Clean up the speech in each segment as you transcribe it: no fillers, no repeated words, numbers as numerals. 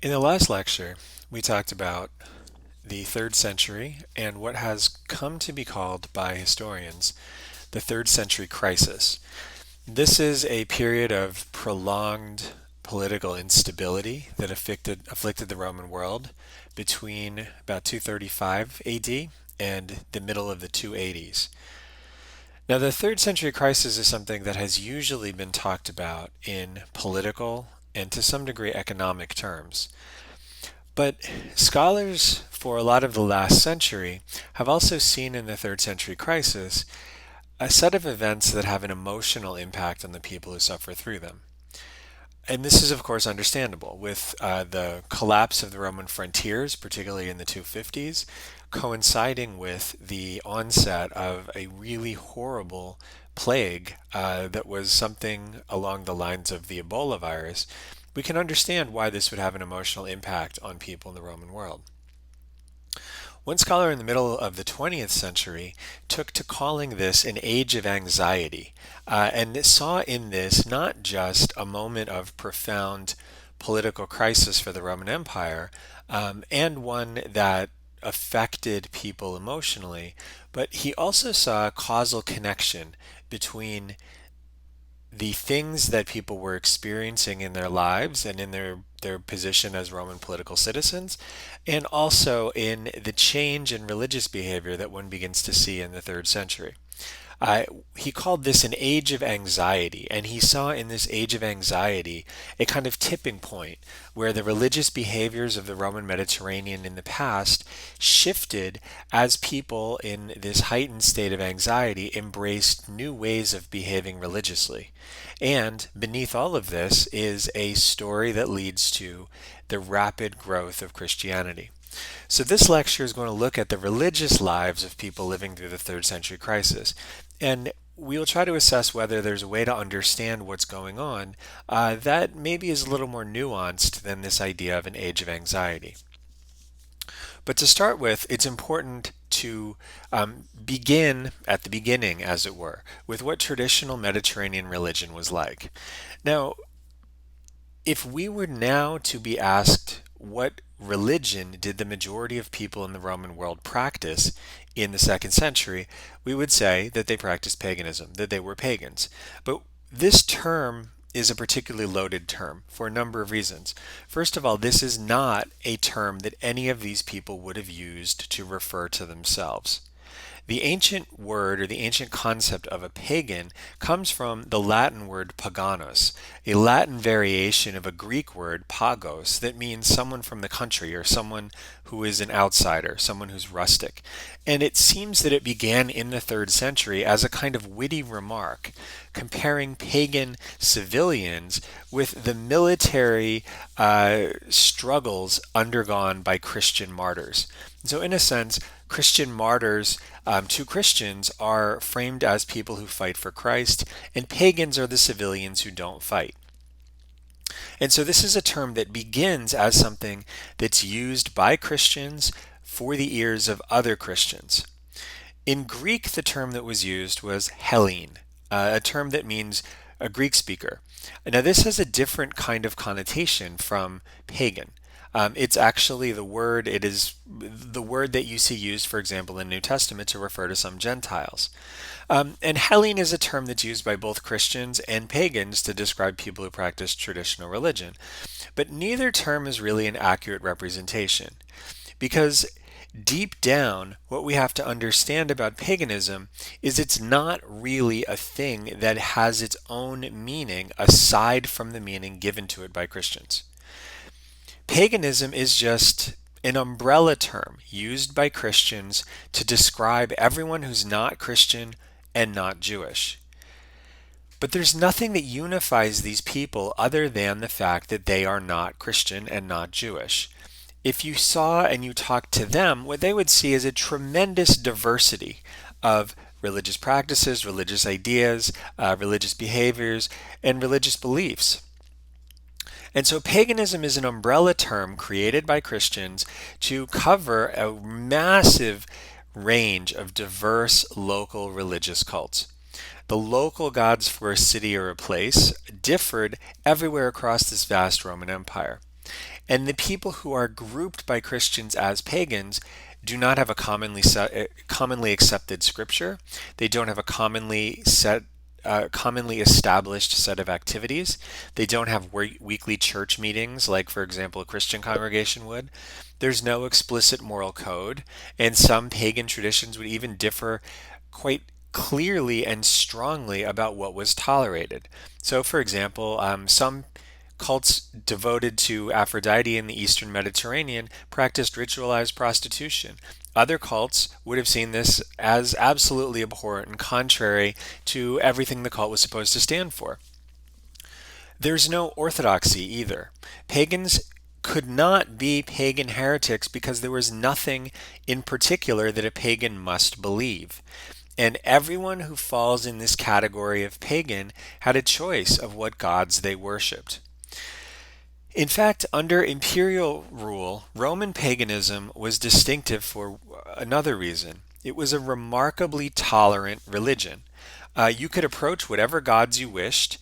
In the last lecture, we talked about the 3rd century and what has come to be called by historians the 3rd century crisis. This is a period of prolonged political instability that afflicted the Roman world between about 235 AD and the middle of the 280s. Now, the 3rd century crisis is something that has usually been talked about in political and to some degree economic terms. But scholars for a lot of the last century have also seen in the 3rd century crisis a set of events that have an emotional impact on the people who suffer through them. And this is, of course, understandable with the collapse of the Roman frontiers, particularly in the 250s, coinciding with the onset of a really horrible plague that was something along the lines of the Ebola virus. We can understand why this would have an emotional impact on people in the Roman world. One scholar in the middle of the 20th century took to calling this an age of anxiety, and saw in this not just a moment of profound political crisis for the Roman Empire, and one that affected people emotionally, but he also saw a causal connection between the things that people were experiencing in their lives and in their position as Roman political citizens, and also in the change in religious behavior that one begins to see in the 3rd century. He called this an age of anxiety, and he saw in this age of anxiety a kind of tipping point where the religious behaviors of the Roman Mediterranean in the past shifted as people in this heightened state of anxiety embraced new ways of behaving religiously. And beneath all of this is a story that leads to the rapid growth of Christianity. So this lecture is going to look at the religious lives of people living through the 3rd century crisis. And we will try to assess whether there's a way to understand what's going on that maybe is a little more nuanced than this idea of an age of anxiety. But to start with, it's important to begin at the beginning, as it were, with what traditional Mediterranean religion was like. Now, if we were now to be asked what religion did the majority of people in the Roman world practice in the 2nd century, we would say that they practiced paganism, that they were pagans. But this term is a particularly loaded term for a number of reasons. First of all, this is not a term that any of these people would have used to refer to themselves. The ancient word or the ancient concept of a pagan comes from the Latin word paganos, a Latin variation of a Greek word pagos that means someone from the country or someone who is an outsider, someone who's rustic. And it seems that it began in the 3rd century as a kind of witty remark, comparing pagan civilians with the military struggles undergone by Christian martyrs. So in a sense, Christian martyrs to Christians are framed as people who fight for Christ, and pagans are the civilians who don't fight. And so this is a term that begins as something that's used by Christians for the ears of other Christians. In Greek, the term that was used was Hellene, a term that means a Greek speaker. Now, this has a different kind of connotation from pagan. It's actually it is the word that you see used, for example, in the New Testament to refer to some Gentiles. And Hellene is a term that's used by both Christians and pagans to describe people who practice traditional religion. But neither term is really an accurate representation, because deep down, what we have to understand about paganism is it's not really a thing that has its own meaning aside from the meaning given to it by Christians. Paganism is just an umbrella term used by Christians to describe everyone who's not Christian and not Jewish. But there's nothing that unifies these people other than the fact that they are not Christian and not Jewish. If you saw and you talked to them, what they would see is a tremendous diversity of religious practices, religious ideas, religious behaviors, and religious beliefs. And so paganism is an umbrella term created by Christians to cover a massive range of diverse local religious cults. The local gods for a city or a place differed everywhere across this vast Roman Empire. And the people who are grouped by Christians as pagans do not have a commonly accepted scripture. They don't have a commonly established set of activities. They don't have weekly church meetings, like, for example, a Christian congregation would. There's no explicit moral code, and some pagan traditions would even differ quite clearly and strongly about what was tolerated. So, for example, some cults devoted to Aphrodite in the Eastern Mediterranean practiced ritualized prostitution. Other cults would have seen this as absolutely abhorrent and contrary to everything the cult was supposed to stand for. There's no orthodoxy either. Pagans could not be pagan heretics because there was nothing in particular that a pagan must believe. And everyone who falls in this category of pagan had a choice of what gods they worshipped. In fact, under imperial rule, Roman paganism was distinctive for another reason. It was a remarkably tolerant religion. You could approach whatever gods you wished,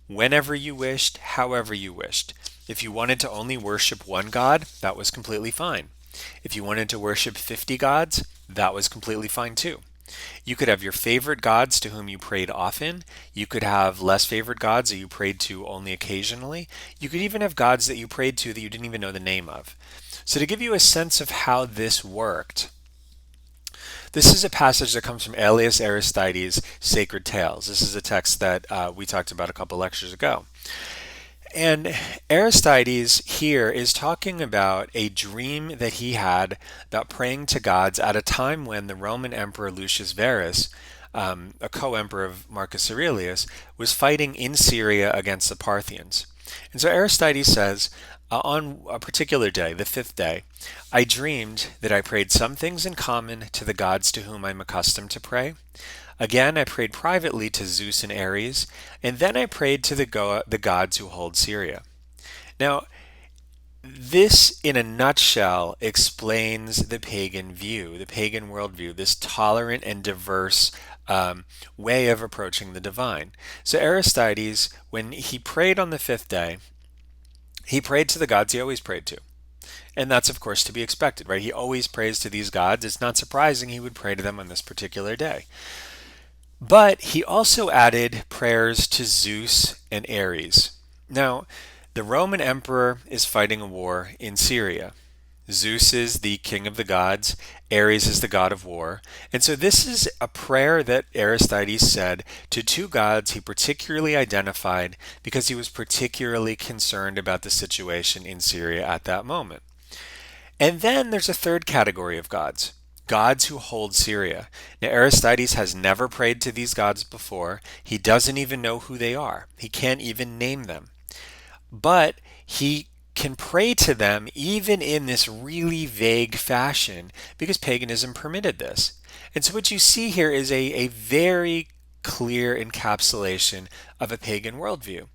whenever you wished, however you wished. If you wanted to only worship one god, that was completely fine. If you wanted to worship 50 gods, that was completely fine too. You could have your favorite gods to whom you prayed often. You could have less favorite gods that you prayed to only occasionally. You could even have gods that you prayed to that you didn't even know the name of. So, to give you a sense of how this worked, this is a passage that comes from Aelius Aristides' Sacred Tales. This is a text that we talked about a couple lectures ago. And Aristides here is talking about a dream that he had about praying to gods at a time when the Roman Emperor Lucius Verus, a co-emperor of Marcus Aurelius, was fighting in Syria against the Parthians. And so Aristides says, on a particular day, the fifth day, I dreamed that I prayed some things in common to the gods to whom I'm accustomed to pray. Again, I prayed privately to Zeus and Ares, and then I prayed to the gods who hold Syria. Now, this, in a nutshell, explains the pagan view, the pagan worldview, this tolerant and diverse way of approaching the divine. So Aristides, when he prayed on the fifth day, he prayed to the gods he always prayed to. And that's, of course, to be expected, right? He always prays to these gods. It's not surprising he would pray to them on this particular day. But he also added prayers to Zeus and Ares. Now, the Roman emperor is fighting a war in Syria. Zeus is the king of the gods, Ares is the god of war. And so this is a prayer that Aristides said to two gods he particularly identified because he was particularly concerned about the situation in Syria at that moment. And then there's a third category of gods. Gods who hold Syria. Now, Aristides has never prayed to these gods before. He doesn't even know who they are. He can't even name them. But he can pray to them even in this really vague fashion because paganism permitted this. And so what you see here is a very clear encapsulation of a pagan worldview.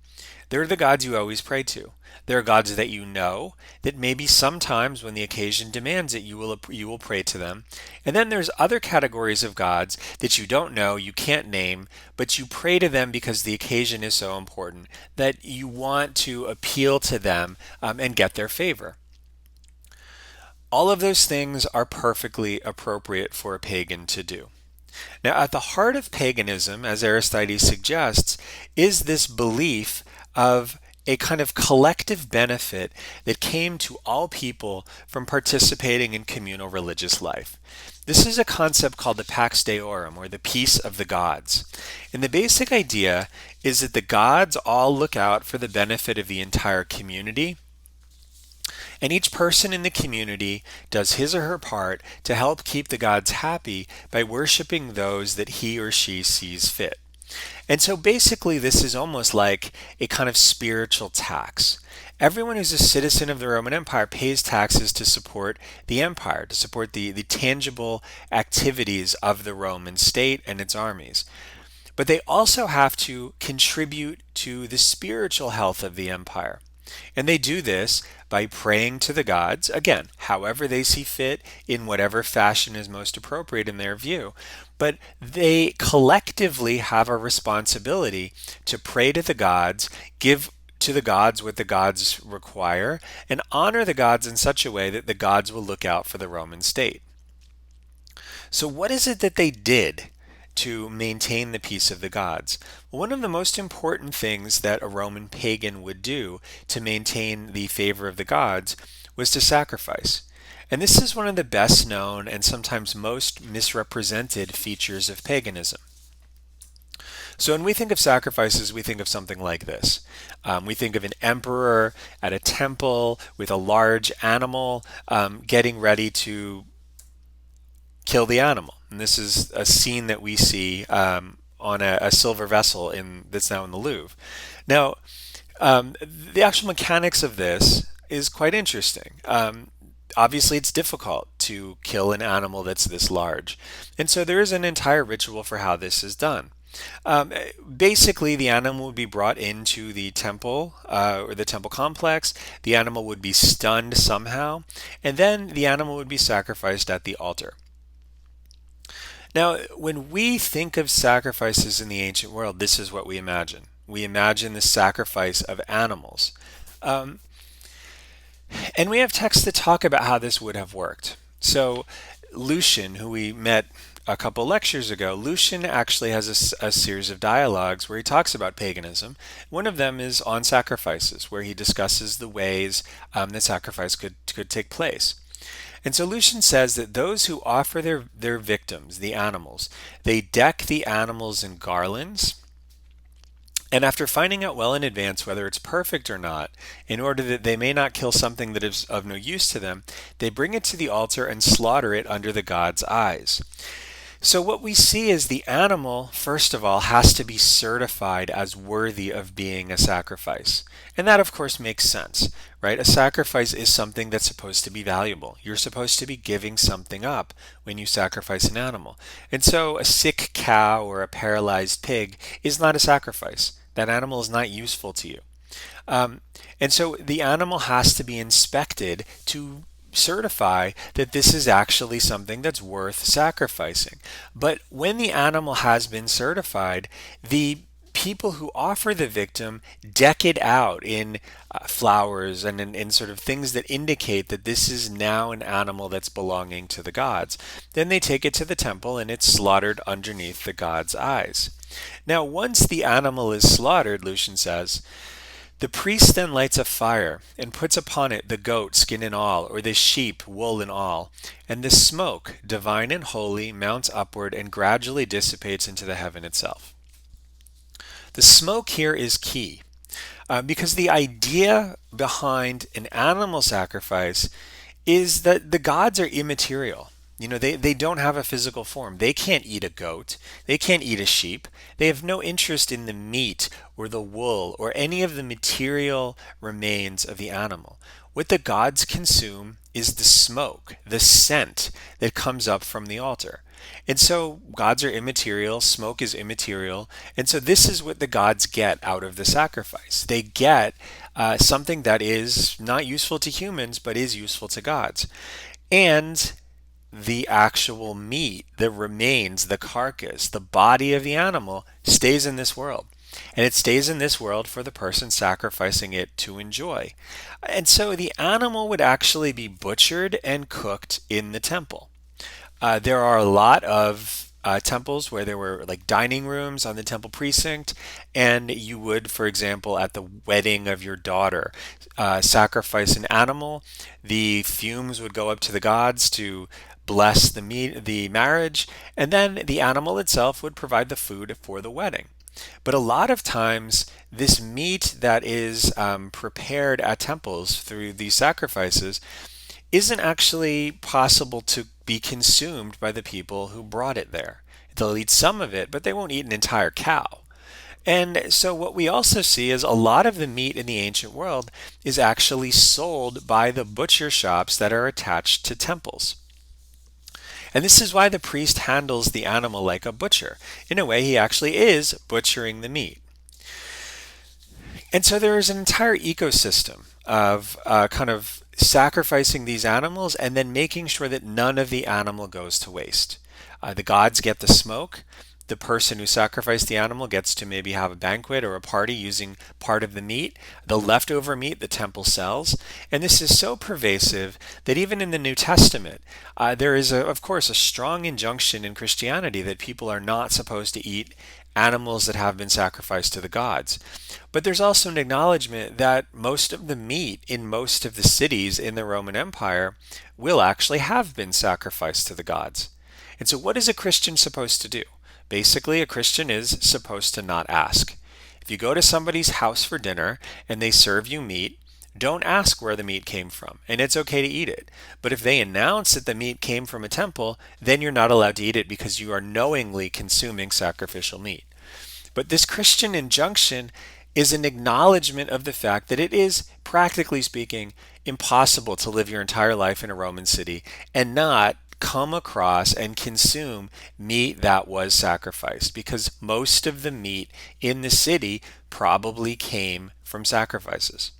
They're the gods you always pray to. There are gods that you know, that maybe sometimes when the occasion demands it, you will pray to them. And then there's other categories of gods that you don't know, you can't name, but you pray to them because the occasion is so important that you want to appeal to them and get their favor. All of those things are perfectly appropriate for a pagan to do. Now, at the heart of paganism, as Aristides suggests, is this belief of a kind of collective benefit that came to all people from participating in communal religious life. This is a concept called the Pax Deorum, or the peace of the gods. And the basic idea is that the gods all look out for the benefit of the entire community, and each person in the community does his or her part to help keep the gods happy by worshiping those that he or she sees fit. And so basically this is almost like a kind of spiritual tax. Everyone who's a citizen of the Roman Empire pays taxes to support the empire, to support the tangible activities of the Roman state and its armies. But they also have to contribute to the spiritual health of the empire. And they do this by praying to the gods, again, however they see fit, in whatever fashion is most appropriate in their view. But they collectively have a responsibility to pray to the gods, give to the gods what the gods require, and honor the gods in such a way that the gods will look out for the Roman state. So, what is it that they did to maintain the peace of the gods? One of the most important things that a Roman pagan would do to maintain the favor of the gods was to sacrifice. And this is one of the best known and sometimes most misrepresented features of paganism. So when we think of sacrifices, we think of something like this. We think of an emperor at a temple with a large animal getting ready to kill the animal. And this is a scene that we see on a silver vessel that's now in the Louvre. Now, the actual mechanics of this is quite interesting. Obviously, it's difficult to kill an animal that's this large. And so there is an entire ritual for how this is done. Basically, the animal would be brought into the temple or the temple complex. The animal would be stunned somehow, and then the animal would be sacrificed at the altar. Now, when we think of sacrifices in the ancient world, this is what we imagine. We imagine the sacrifice of animals. And we have texts that talk about how this would have worked. So, Lucian, who we met a couple lectures ago, Lucian actually has a series of dialogues where he talks about paganism. One of them is on sacrifices, where he discusses the ways that sacrifice could take place. And so Lucian says that those who offer their victims, the animals, they deck the animals in garlands, and after finding out well in advance whether it's perfect or not, in order that they may not kill something that is of no use to them, they bring it to the altar and slaughter it under the god's eyes. So what we see is the animal, first of all, has to be certified as worthy of being a sacrifice. And that, of course, makes sense, right? A sacrifice is something that's supposed to be valuable. You're supposed to be giving something up when you sacrifice an animal. And so a sick cow or a paralyzed pig is not a sacrifice. That animal is not useful to you. And so the animal has to be inspected to certify that this is actually something that's worth sacrificing. But when the animal has been certified, the people who offer the victim deck it out in flowers and in sort of things that indicate that this is now an animal that's belonging to the gods. Then they take it to the temple and it's slaughtered underneath the god's eyes. Now, once the animal is slaughtered, Lucian says, the priest then lights a fire and puts upon it the goat, skin and all, or the sheep, wool and all, and the smoke, divine and holy, mounts upward and gradually dissipates into the heaven itself. The smoke here is key because the idea behind an animal sacrifice is that the gods are immaterial. You know, they don't have a physical form. They can't eat a goat. They can't eat a sheep. They have no interest in the meat or the wool or any of the material remains of the animal. What the gods consume is the smoke, the scent that comes up from the altar. And so gods are immaterial, smoke is immaterial, and so this is what the gods get out of the sacrifice. They get something that is not useful to humans, but is useful to gods. And the actual meat, the remains, the carcass, the body of the animal stays in this world. And it stays in this world for the person sacrificing it to enjoy. And so the animal would actually be butchered and cooked in the temple. There are a lot of temples where there were like dining rooms on the temple precinct, and you would, for example, at the wedding of your daughter, sacrifice an animal. The fumes would go up to the gods to bless the marriage, and then the animal itself would provide the food for the wedding. But a lot of times, this meat that is prepared at temples through these sacrifices isn't actually possible to be consumed by the people who brought it there. They'll eat some of it, but they won't eat an entire cow. And so what we also see is a lot of the meat in the ancient world is actually sold by the butcher shops that are attached to temples. And this is why the priest handles the animal like a butcher. In a way, he actually is butchering the meat. And so there is an entire ecosystem of kind of sacrificing these animals and then making sure that none of the animal goes to waste. The gods get the smoke. the person who sacrificed the animal gets to maybe have a banquet or a party using part of the meat. The leftover meat the temple sells. And this is so pervasive that even in the New Testament, there is, of course, a strong injunction in Christianity that people are not supposed to eat animals that have been sacrificed to the gods. But there's also an acknowledgement that most of the meat in most of the cities in the Roman Empire will actually have been sacrificed to the gods. And so what is a Christian supposed to do? Basically, a Christian is supposed to not ask. If you go to somebody's house for dinner and they serve you meat, don't ask where the meat came from, and it's okay to eat it. But if they announce that the meat came from a temple, then you're not allowed to eat it because you are knowingly consuming sacrificial meat. But this Christian injunction is an acknowledgement of the fact that it is, practically speaking, impossible to live your entire life in a Roman city and not come across and consume meat that was sacrificed, because most of the meat in the city probably came from sacrifices.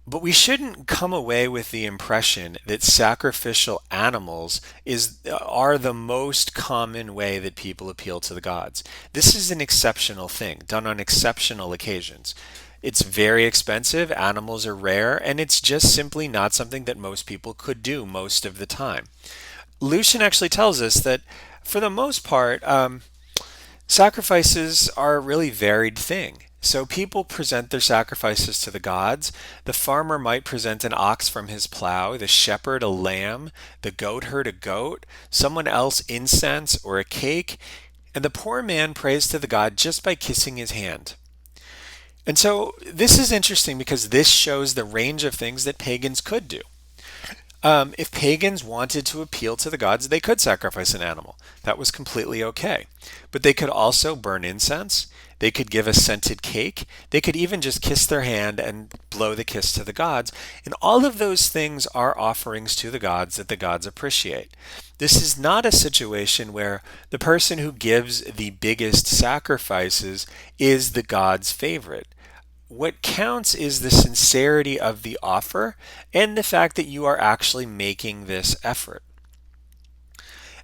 But we shouldn't come away with the impression that sacrificial animals are the most common way that people appeal to the gods. This is an exceptional thing, done on exceptional occasions. It's very expensive, animals are rare, and it's just simply not something that most people could do most of the time. Lucian actually tells us that for the most part, sacrifices are a really varied thing. So people present their sacrifices to the gods. The farmer might present an ox from his plow, the shepherd a lamb, the goatherd a goat, someone else incense or a cake, and the poor man prays to the god just by kissing his hand. And so this is interesting because this shows the range of things that pagans could do. If pagans wanted to appeal to the gods, they could sacrifice an animal. That was completely okay. But they could also burn incense. They could give a scented cake. They could even just kiss their hand and blow the kiss to the gods. And all of those things are offerings to the gods that the gods appreciate. This is not a situation where the person who gives the biggest sacrifices is the god's favorite. What counts is the sincerity of the offer and the fact that you are actually making this effort.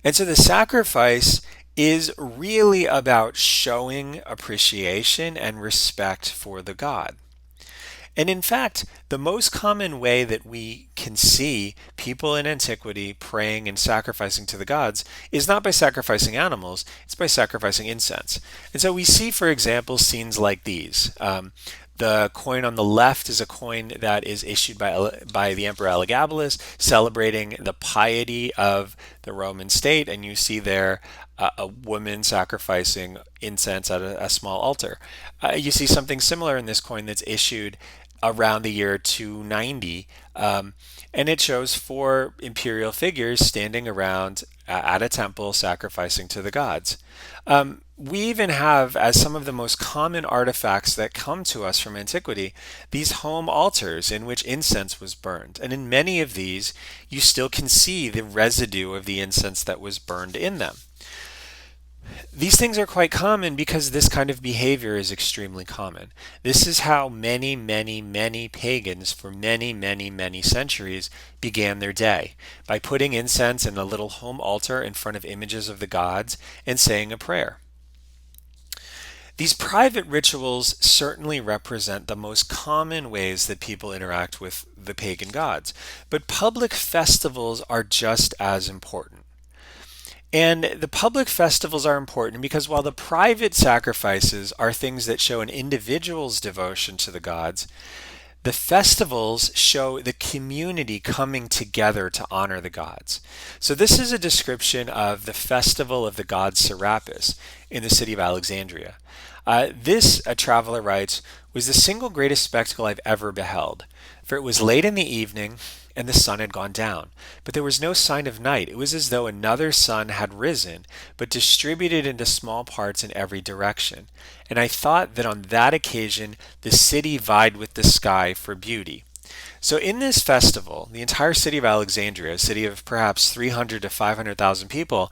And so the sacrifice is really about showing appreciation and respect for the god. And in fact, the most common way that we can see people in antiquity praying and sacrificing to the gods is not by sacrificing animals, it's by sacrificing incense. And so we see, for example, scenes like these. The coin on the left is a coin that is issued by the Emperor Elagabalus, celebrating the piety of the Roman state, and you see there a woman sacrificing incense at a small altar. You see something similar in this coin that's issued around the year 290, and it shows four imperial figures standing around at a temple sacrificing to the gods. We even have, as some of the most common artifacts that come to us from antiquity, these home altars in which incense was burned. And in many of these, you still can see the residue of the incense that was burned in them. These things are quite common because this kind of behavior is extremely common. This is how many, many, many pagans for many, many, many centuries began their day, by putting incense in a little home altar in front of images of the gods and saying a prayer. These private rituals certainly represent the most common ways that people interact with the pagan gods, but public festivals are just as important. And the public festivals are important because while the private sacrifices are things that show an individual's devotion to the gods, the festivals show the community coming together to honor the gods. So this is a description of the festival of the god Serapis in the city of Alexandria. This, a traveler writes, was the single greatest spectacle I've ever beheld. For it was late in the evening, and the sun had gone down. But there was no sign of night. It was as though another sun had risen, but distributed into small parts in every direction. And I thought that on that occasion the city vied with the sky for beauty. So in this festival, the entire city of Alexandria, a city of perhaps 300 to 500,000 people,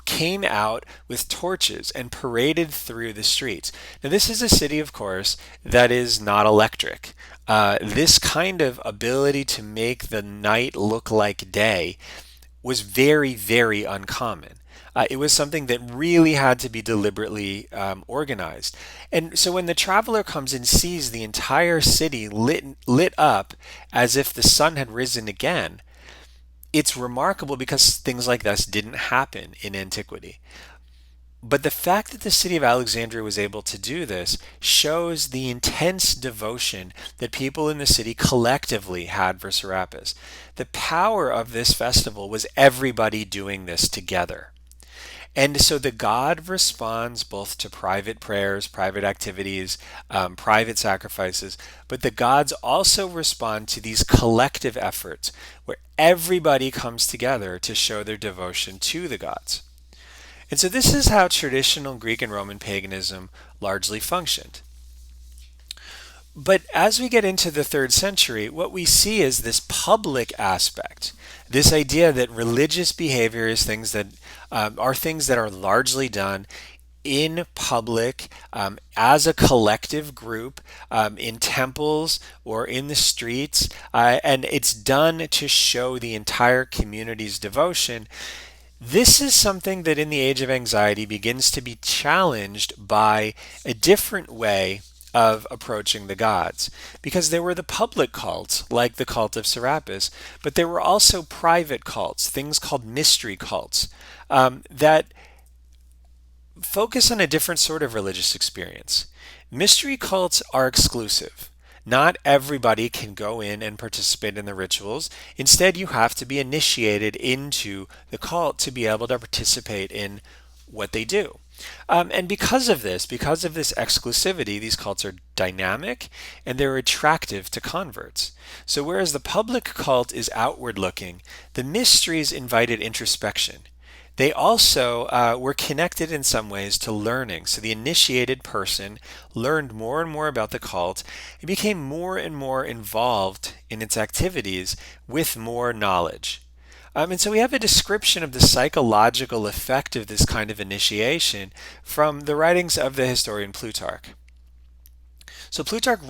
came out with torches and paraded through the streets. Now this is a city, of course, that is not electric. This kind of ability to make the night look like day was very, very uncommon. It was something that really had to be deliberately organized. And so when the traveler comes and sees the entire city lit up as if the sun had risen again, it's remarkable because things like this didn't happen in antiquity. But the fact that the city of Alexandria was able to do this shows the intense devotion that people in the city collectively had for Serapis. The power of this festival was everybody doing this together. And so the god responds both to private prayers, private activities, private sacrifices, but the gods also respond to these collective efforts where everybody comes together to show their devotion to the gods. And so this is how traditional Greek and Roman paganism largely functioned. But as we get into the third century, what we see is this public aspect, this idea that religious behavior is things that are largely done in public, as a collective group, in temples or in the streets, and it's done to show the entire community's devotion. This is something that in the age of anxiety begins to be challenged by a different way of approaching the gods. Because there were the public cults, like the cult of Serapis, but there were also private cults, things called mystery cults, that focus on a different sort of religious experience. Mystery cults are exclusive. Not everybody can go in and participate in the rituals. Instead, you have to be initiated into the cult to be able to participate in what they do. And because of this exclusivity, these cults are dynamic and they're attractive to converts. So whereas the public cult is outward looking, the mysteries invited introspection. They also were connected in some ways to learning. So the initiated person learned more and more about the cult and became more and more involved in its activities with more knowledge. And so we have a description of the psychological effect of this kind of initiation from the writings of the historian Plutarch. So Plutarch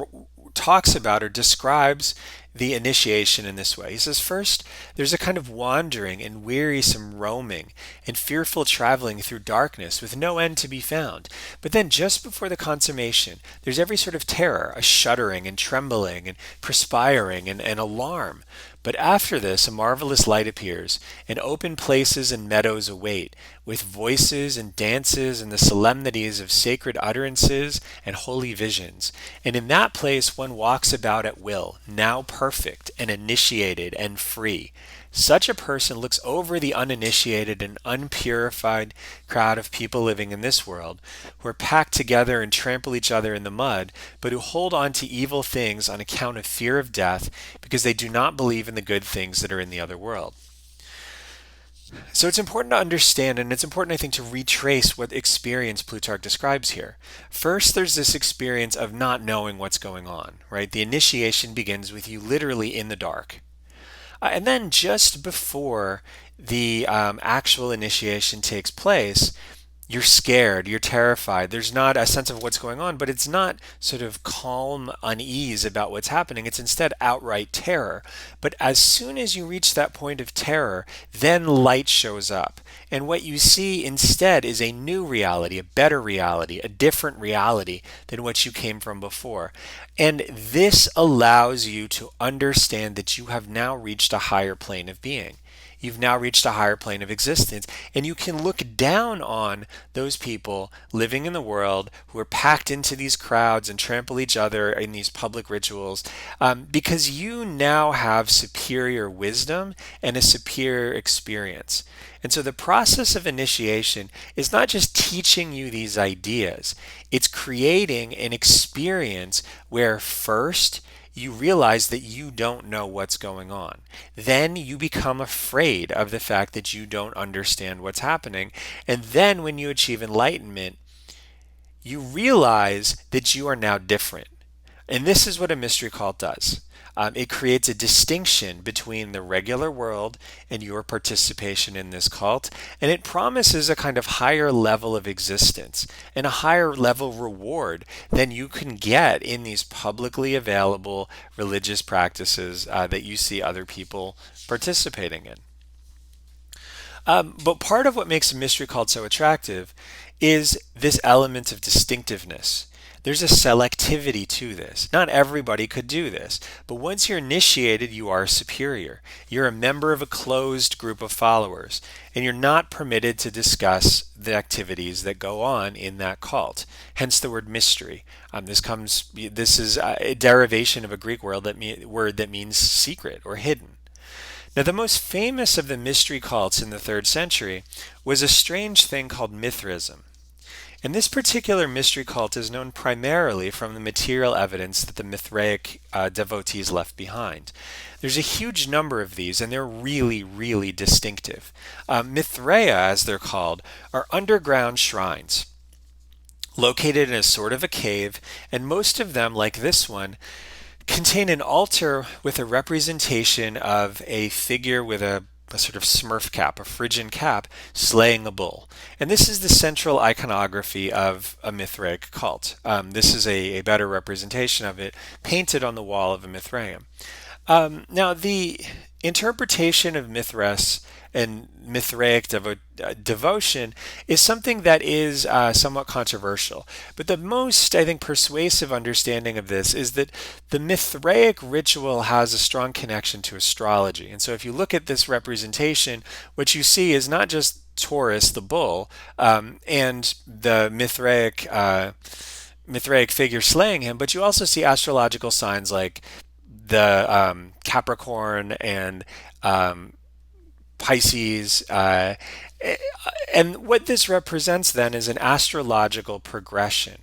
talks about or describes the initiation in this way. He says, first, there's a kind of wandering and wearisome roaming and fearful traveling through darkness with no end to be found. But then just before the consummation, there's every sort of terror, a shuddering and trembling and perspiring and alarm. But after this, a marvelous light appears, and open places and meadows await, with voices and dances and the solemnities of sacred utterances and holy visions. And in that place one walks about at will, now perfect and initiated and free. Such a person looks over the uninitiated and unpurified crowd of people living in this world, who are packed together and trample each other in the mud, but who hold on to evil things on account of fear of death, because they do not believe in the good things that are in the other world. So it's important to understand, and it's important, I think, to retrace what experience Plutarch describes here. First, there's this experience of not knowing what's going on, right? The initiation begins with you literally in the dark. And then just before the actual initiation takes place, you're scared, you're terrified. There's not a sense of what's going on, but it's not sort of calm unease about what's happening. It's instead outright terror. But as soon as you reach that point of terror, then light shows up. And what you see instead is a new reality, a better reality, a different reality than what you came from before. And this allows you to understand that you have now reached a higher plane of being. You've now reached a higher plane of existence, and you can look down on those people living in the world who are packed into these crowds and trample each other in these public rituals, because you now have superior wisdom and a superior experience. And so the process of initiation is not just teaching you these ideas, it's creating an experience where first you realize that you don't know what's going on. Then you become afraid of the fact that you don't understand what's happening. And then when you achieve enlightenment, you realize that you are now different. And this is what a mystery cult does. It creates a distinction between the regular world and your participation in this cult, and it promises a kind of higher level of existence and a higher level reward than you can get in these publicly available religious practices that you see other people participating in. But part of what makes a mystery cult so attractive is this element of distinctiveness. There's a selectivity to this. Not everybody could do this, but once you're initiated, you are superior. You're a member of a closed group of followers, and you're not permitted to discuss the activities that go on in that cult. Hence the word mystery. This is a derivation of a Greek word that means secret or hidden. Now, the most famous of the mystery cults in the 3rd century was a strange thing called Mithraism. And this particular mystery cult is known primarily from the material evidence that the Mithraic devotees left behind. There's a huge number of these, and they're really, really distinctive. Mithraea, as they're called, are underground shrines located in a sort of a cave, and most of them, like this one, contain an altar with a representation of a figure with a sort of smurf cap, a Phrygian cap, slaying a bull. And this is the central iconography of a Mithraic cult. This is a better representation of it, painted on the wall of a Mithraeum. Now, the interpretation of Mithras and Mithraic devotion is something that is somewhat controversial. But the most, I think, persuasive understanding of this is that the Mithraic ritual has a strong connection to astrology. And so if you look at this representation, what you see is not just Taurus, the bull, and the Mithraic figure slaying him, but you also see astrological signs like the Capricorn and Pisces. And what this represents then is an astrological progression.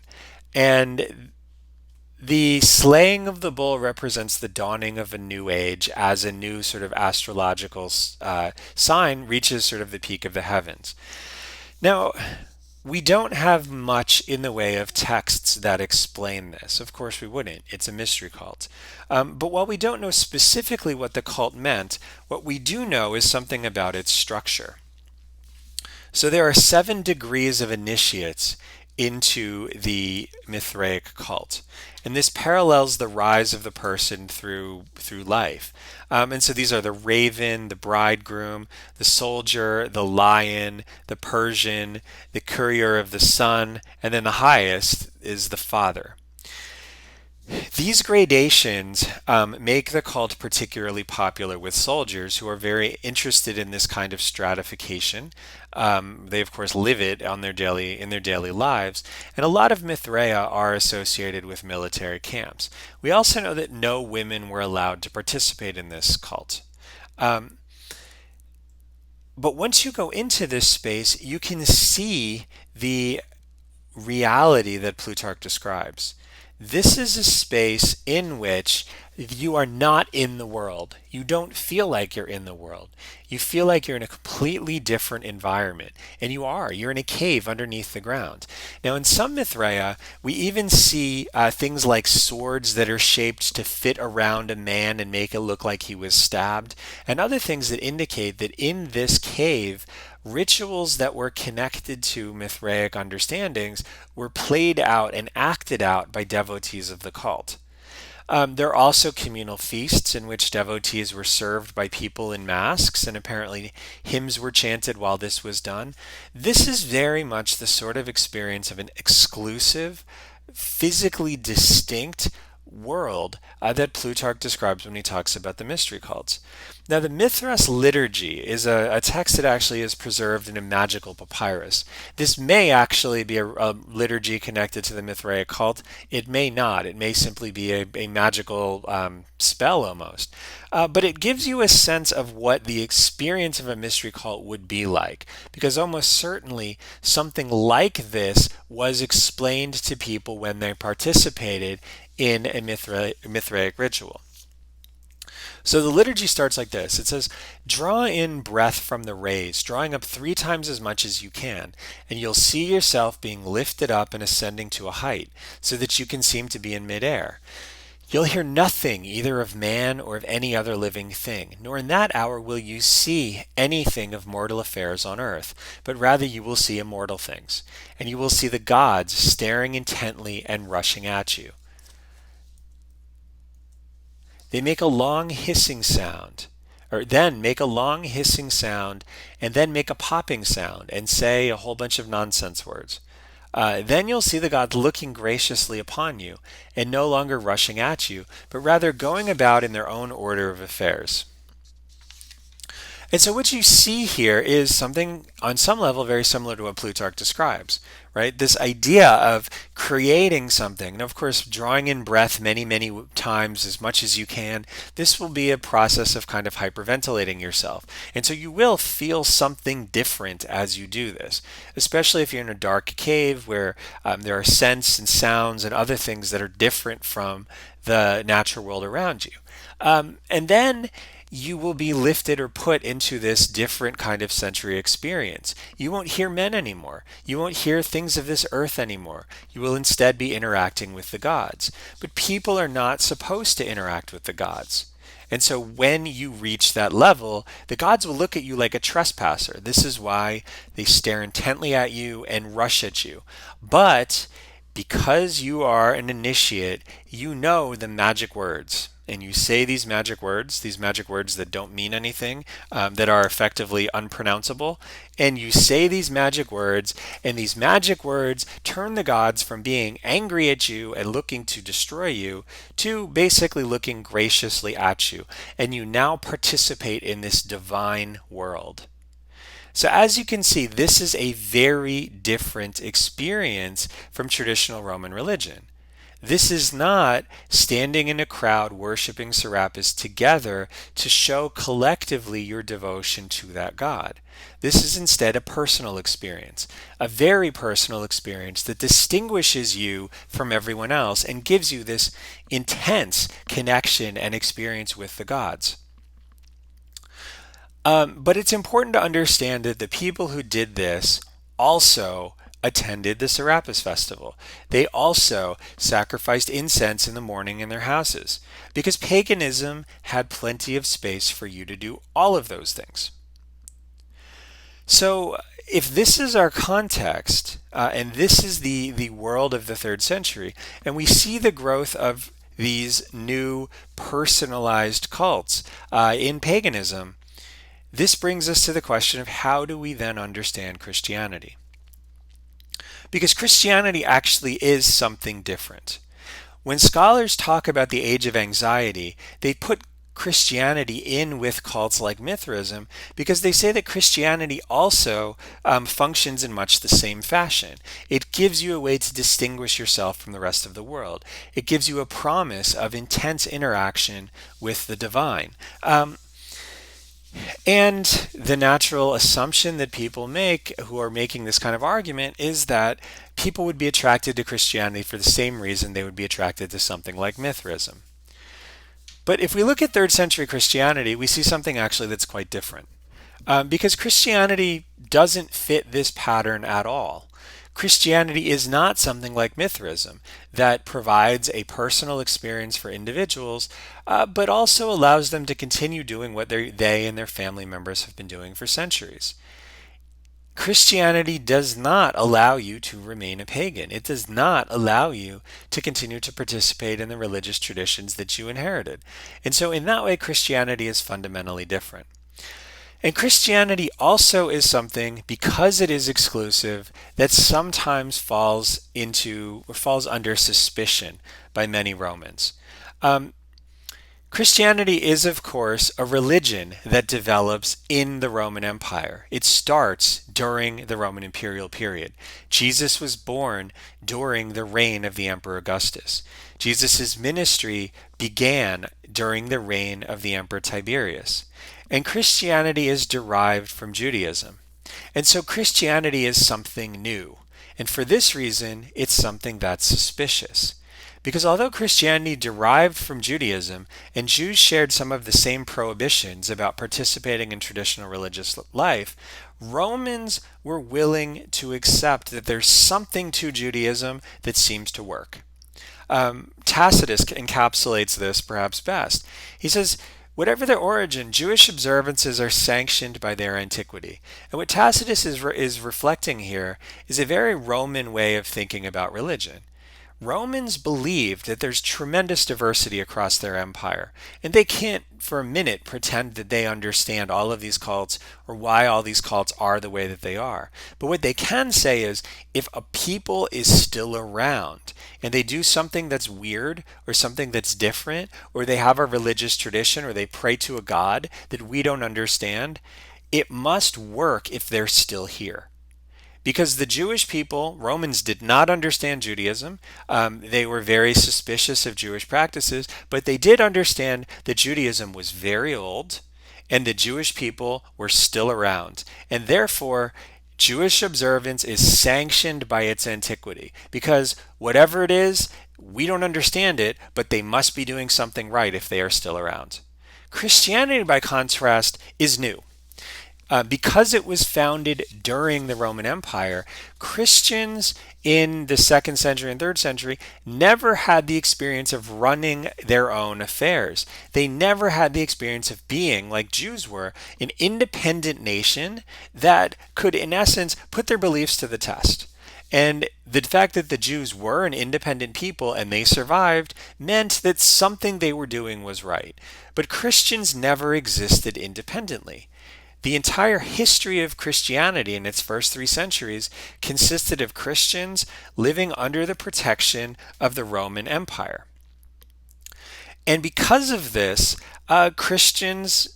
And the slaying of the bull represents the dawning of a new age as a new sort of astrological sign reaches sort of the peak of the heavens. Now, we don't have much in the way of texts that explain this. Of course, we wouldn't. It's a mystery cult. But while we don't know specifically what the cult meant, what we do know is something about its structure. So there are 7 degrees of initiates into the Mithraic cult. And this parallels the rise of the person through life. And so these are the raven, the bridegroom, the soldier, the lion, the Persian, the courier of the sun, and then the highest is the father. These gradations make the cult particularly popular with soldiers who are very interested in this kind of stratification. They of course live it in their daily lives, and a lot of Mithraea are associated with military camps. We also know that no women were allowed to participate in this cult. But once you go into this space, you can see the reality that Plutarch describes. This is a space in which you are not in the world. You don't feel like you're in the world. You feel like you're in a completely different environment. And you are. You're in a cave underneath the ground. Now, in some Mithraea, we even see things like swords that are shaped to fit around a man and make it look like he was stabbed, and other things that indicate that in this cave, rituals that were connected to Mithraic understandings were played out and acted out by devotees of the cult. There are also communal feasts in which devotees were served by people in masks, and apparently hymns were chanted while this was done. This is very much the sort of experience of an exclusive, physically distinct world that Plutarch describes when he talks about the mystery cults. Now, the Mithras liturgy is a text that actually is preserved in a magical papyrus. This may actually be a liturgy connected to the Mithraic cult. It may not. It may simply be a magical spell almost. But it gives you a sense of what the experience of a mystery cult would be like, because almost certainly something like this was explained to people when they participated in a Mithraic ritual. So the liturgy starts like this. It says, draw in breath from the rays, drawing up 3 times as much as you can, and you'll see yourself being lifted up and ascending to a height, so that you can seem to be in midair. You'll hear nothing either of man or of any other living thing, nor in that hour will you see anything of mortal affairs on earth, but rather you will see immortal things, and you will see the gods staring intently and rushing at you. They make a long hissing sound, or then make a long hissing sound, and then make a popping sound, and say a whole bunch of nonsense words. Then you'll see the gods looking graciously upon you, and no longer rushing at you, but rather going about in their own order of affairs. And so what you see here is something on some level very similar to what Plutarch describes, right? This idea of creating something. And of course, drawing in breath many, many times as much as you can. This will be a process of kind of hyperventilating yourself. And so you will feel something different as you do this, especially if you're in a dark cave where there are scents and sounds and other things that are different from the natural world around you. And then you will be lifted or put into this different kind of sensory experience. You won't hear men anymore. You won't hear things of this earth anymore. You will instead be interacting with the gods. But people are not supposed to interact with the gods. And so when you reach that level, the gods will look at you like a trespasser. This is why they stare intently at you and rush at you. But because you are an initiate, you know the magic words. And you say these magic words that don't mean anything, that are effectively unpronounceable. And you say these magic words, and these magic words turn the gods from being angry at you and looking to destroy you to basically looking graciously at you. And you now participate in this divine world. So as you can see, this is a very different experience from traditional Roman religion. This is not standing in a crowd worshiping Serapis together to show collectively your devotion to that god. This is instead a personal experience, a very personal experience that distinguishes you from everyone else and gives you this intense connection and experience with the gods. But it's important to understand that the people who did this also attended the Serapis festival. They also sacrificed incense in the morning in their houses, because paganism had plenty of space for you to do all of those things. So if this is our context, and this is the world of the 3rd century, and we see the growth of these new personalized cults in paganism, this brings us to the question of how do we then understand Christianity? Because Christianity actually is something different. When scholars talk about the age of anxiety, they put Christianity in with cults like Mithraism because they say that Christianity also functions in much the same fashion. It gives you a way to distinguish yourself from the rest of the world. It gives you a promise of intense interaction with the divine. And the natural assumption that people make who are making this kind of argument is that people would be attracted to Christianity for the same reason they would be attracted to something like Mithraism. But if we look at 3rd century Christianity, we see something actually that's quite different. Because Christianity doesn't fit this pattern at all. Christianity is not something like Mithraism that provides a personal experience for individuals, but also allows them to continue doing what they and their family members have been doing for centuries. Christianity does not allow you to remain a pagan. It does not allow you to continue to participate in the religious traditions that you inherited. And so in that way, Christianity is fundamentally different. And Christianity also is something, because it is exclusive, that sometimes falls under suspicion by many Romans. Christianity is, of course, a religion that develops in the Roman Empire. It starts during the Roman imperial period. Jesus was born during the reign of the Emperor Augustus. Jesus' ministry began during the reign of the Emperor Tiberius. And Christianity is derived from Judaism. And so Christianity is something new. And for this reason, it's something that's suspicious. Because although Christianity derived from Judaism, and Jews shared some of the same prohibitions about participating in traditional religious life, Romans were willing to accept that there's something to Judaism that seems to work. Tacitus encapsulates this perhaps best. He says, whatever their origin, Jewish observances are sanctioned by their antiquity. And what Tacitus is reflecting here is a very Roman way of thinking about religion. Romans believed that there's tremendous diversity across their empire, and they can't for a minute pretend that they understand all of these cults or why all these cults are the way that they are. But what they can say is if a people is still around and they do something that's weird or something that's different, or they have a religious tradition or they pray to a god that we don't understand, it must work if they're still here. Because the Jewish people, Romans did not understand Judaism. They were very suspicious of Jewish practices, but they did understand that Judaism was very old and the Jewish people were still around. And therefore, Jewish observance is sanctioned by its antiquity. Because whatever it is, we don't understand it, but they must be doing something right if they are still around. Christianity, by contrast, is new. Because it was founded during the Roman Empire, Christians in the 2nd century and 3rd century never had the experience of running their own affairs. They never had the experience of being, like Jews were, an independent nation that could, in essence, put their beliefs to the test. And the fact that the Jews were an independent people and they survived meant that something they were doing was right. But Christians never existed independently. The entire history of Christianity in its first 3 centuries consisted of Christians living under the protection of the Roman Empire. And because of this, Christians,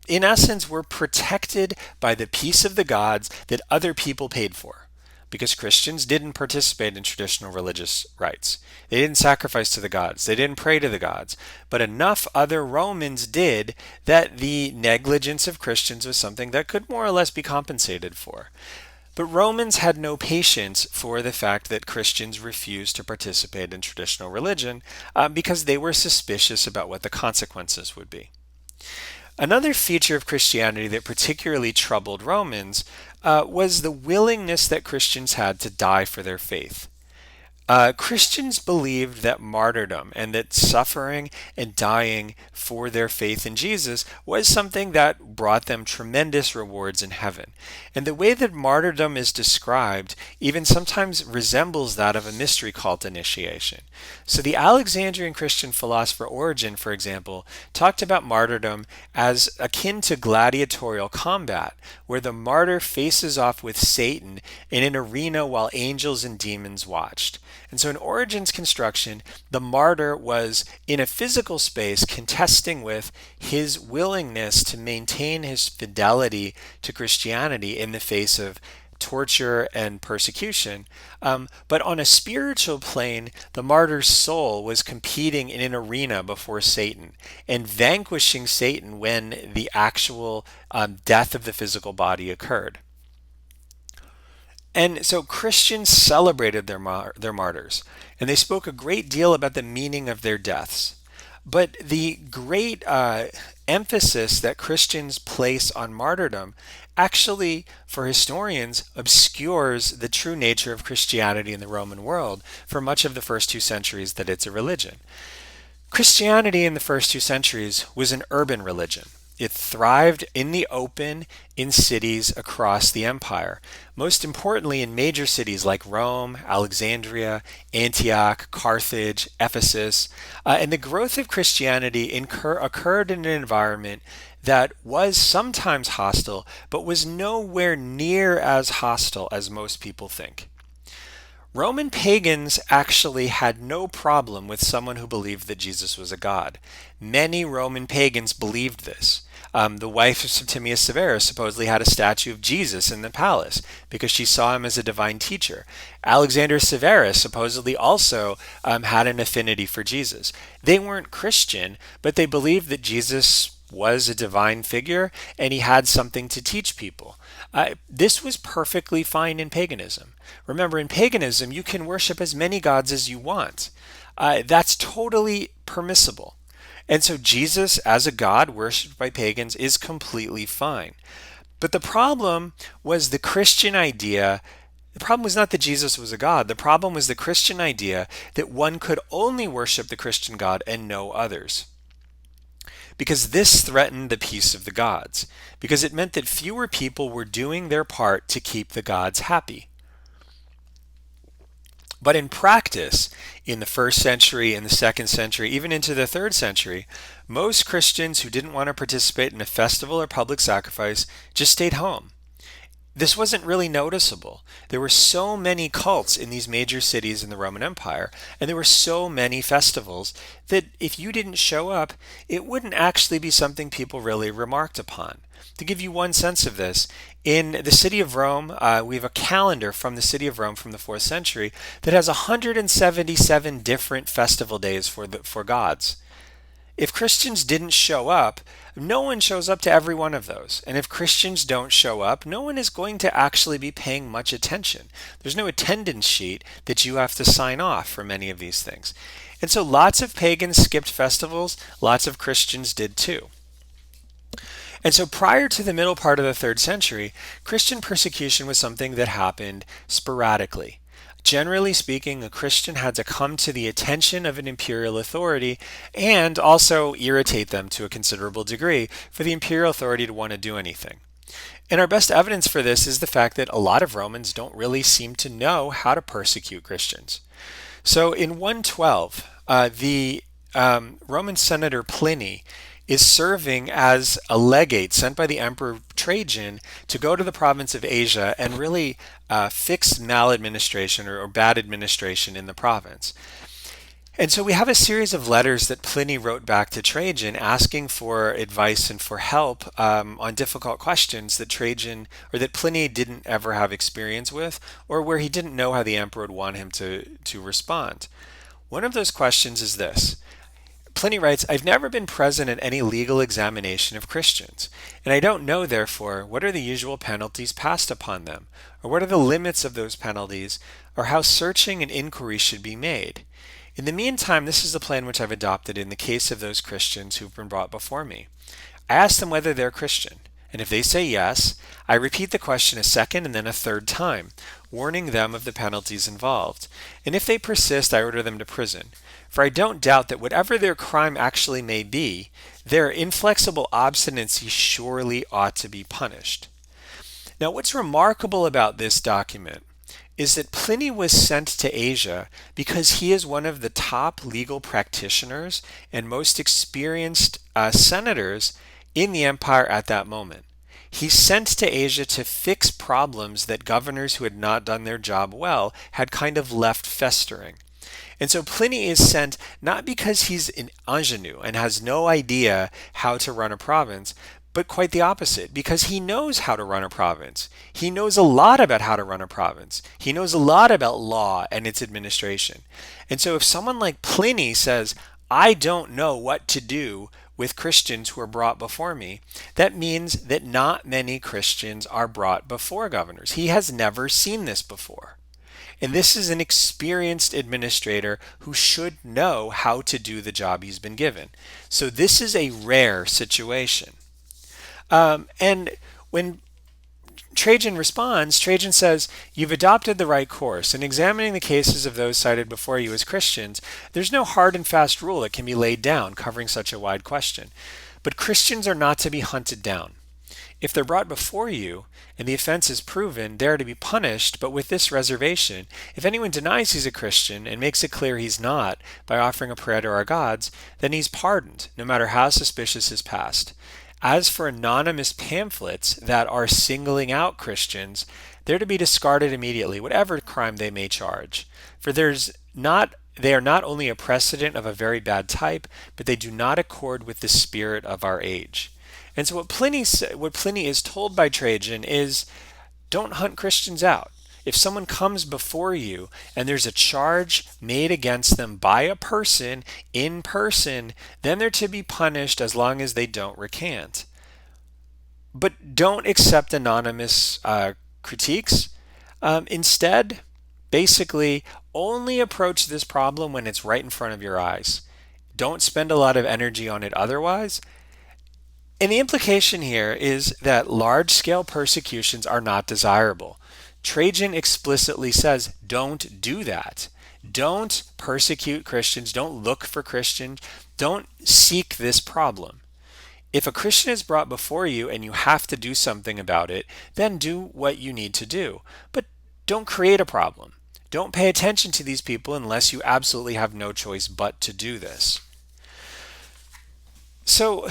in essence, were protected by the peace of the gods that other people paid for. Because Christians didn't participate in traditional religious rites. They didn't sacrifice to the gods. They didn't pray to the gods. But enough other Romans did that the negligence of Christians was something that could more or less be compensated for. But Romans had no patience for the fact that Christians refused to participate in traditional religion because they were suspicious about what the consequences would be. Another feature of Christianity that particularly troubled Romans was the willingness that Christians had to die for their faith. Christians believed that martyrdom and that suffering and dying for their faith in Jesus was something that brought them tremendous rewards in heaven. And the way that martyrdom is described even sometimes resembles that of a mystery cult initiation. So the Alexandrian Christian philosopher Origen, for example, talked about martyrdom as akin to gladiatorial combat, where the martyr faces off with Satan in an arena while angels and demons watched. And so in Origen's construction, the martyr was in a physical space contesting with his willingness to maintain his fidelity to Christianity in the face of torture and persecution. But on a spiritual plane, the martyr's soul was competing in an arena before Satan and vanquishing Satan when the actual death of the physical body occurred. And so Christians celebrated their martyrs, and they spoke a great deal about the meaning of their deaths. But the great emphasis that Christians place on martyrdom actually, for historians, obscures the true nature of Christianity in the Roman world for much of the first 2 centuries that it's a religion. Christianity in the first 2 centuries was an urban religion. It thrived in the open in cities across the empire, most importantly in major cities like Rome, Alexandria, Antioch, Carthage, Ephesus. And the growth of Christianity occurred in an environment that was sometimes hostile, but was nowhere near as hostile as most people think. Roman pagans actually had no problem with someone who believed that Jesus was a god. Many Roman pagans believed this. The wife of Septimius Severus supposedly had a statue of Jesus in the palace because she saw him as a divine teacher. Alexander Severus supposedly also had an affinity for Jesus. They weren't Christian, but they believed that Jesus was a divine figure and he had something to teach people. This was perfectly fine in paganism. Remember, in paganism, you can worship as many gods as you want. That's totally permissible. And so Jesus, as a god worshipped by pagans, is completely fine. But the problem was the Christian idea. The problem was not that Jesus was a god. The problem was the Christian idea that one could only worship the Christian God and no others. Because this threatened the peace of the gods. Because it meant that fewer people were doing their part to keep the gods happy. But in practice, in the first century, in the second century, even into the third century, most Christians who didn't want to participate in a festival or public sacrifice just stayed home. This wasn't really noticeable. There were so many cults in these major cities in the Roman Empire, and there were so many festivals that if you didn't show up, it wouldn't actually be something people really remarked upon. To give you one sense of this, in the city of Rome, we have a calendar from the city of Rome from the 4th century that has 177 different festival days for gods. If Christians didn't show up, no one shows up to every one of those. And if Christians don't show up, no one is going to actually be paying much attention. There's no attendance sheet that you have to sign off for many of these things. And so lots of pagans skipped festivals, lots of Christians did too. And so prior to the middle part of the 3rd century, Christian persecution was something that happened sporadically. Generally speaking, a Christian had to come to the attention of an imperial authority and also irritate them to a considerable degree for the imperial authority to want to do anything. And our best evidence for this is the fact that a lot of Romans don't really seem to know how to persecute Christians. So in 112, the Roman senator Pliny is serving as a legate sent by the Emperor Trajan to go to the province of Asia and really fix maladministration or bad administration in the province. And so we have a series of letters that Pliny wrote back to Trajan asking for advice and for help on difficult questions that Trajan or that Pliny didn't ever have experience with, or where he didn't know how the emperor would want him to respond. One of those questions is this. Pliny writes, I've never been present at any legal examination of Christians, and I don't know, therefore, what are the usual penalties passed upon them, or what are the limits of those penalties, or how searching an inquiry should be made. In the meantime, this is the plan which I've adopted in the case of those Christians who've been brought before me. I ask them whether they're Christian, and if they say yes, I repeat the question a second and then a third time, warning them of the penalties involved. And if they persist, I order them to prison. For I don't doubt that whatever their crime actually may be, their inflexible obstinacy surely ought to be punished. Now, what's remarkable about this document is that Pliny was sent to Asia because he is one of the top legal practitioners and most experienced senators in the empire at that moment. He's sent to Asia to fix problems that governors who had not done their job well had kind of left festering. And so Pliny is sent not because he's an ingenue and has no idea how to run a province, but quite the opposite, because he knows how to run a province. He knows a lot about how to run a province. He knows a lot about law and its administration. And so if someone like Pliny says, I don't know what to do with Christians who are brought before me, that means that not many Christians are brought before governors. He has never seen this before. And this is an experienced administrator who should know how to do the job he's been given. So this is a rare situation. And when Trajan responds, Trajan says, you've adopted the right course. In examining the cases of those cited before you as Christians, there's no hard and fast rule that can be laid down covering such a wide question. But Christians are not to be hunted down. If they're brought before you and the offense is proven, they are to be punished, but with this reservation: if anyone denies he's a Christian and makes it clear he's not by offering a prayer to our gods, then he's pardoned, no matter how suspicious his past. As for anonymous pamphlets that are singling out Christians, they're to be discarded immediately, whatever crime they may charge. For they are not only a precedent of a very bad type, but they do not accord with the spirit of our age. And so what Pliny is told by Trajan is, don't hunt Christians out. If someone comes before you and there's a charge made against them by a person in person, then they're to be punished as long as they don't recant. But don't accept anonymous critiques. Instead, basically, only approach this problem when it's right in front of your eyes. Don't spend a lot of energy on it otherwise. And the implication here is that large-scale persecutions are not desirable. Trajan explicitly says, don't do that. Don't persecute Christians. Don't look for Christians. Don't seek this problem. If a Christian is brought before you and you have to do something about it, then do what you need to do. But don't create a problem. Don't pay attention to these people unless you absolutely have no choice but to do this. So,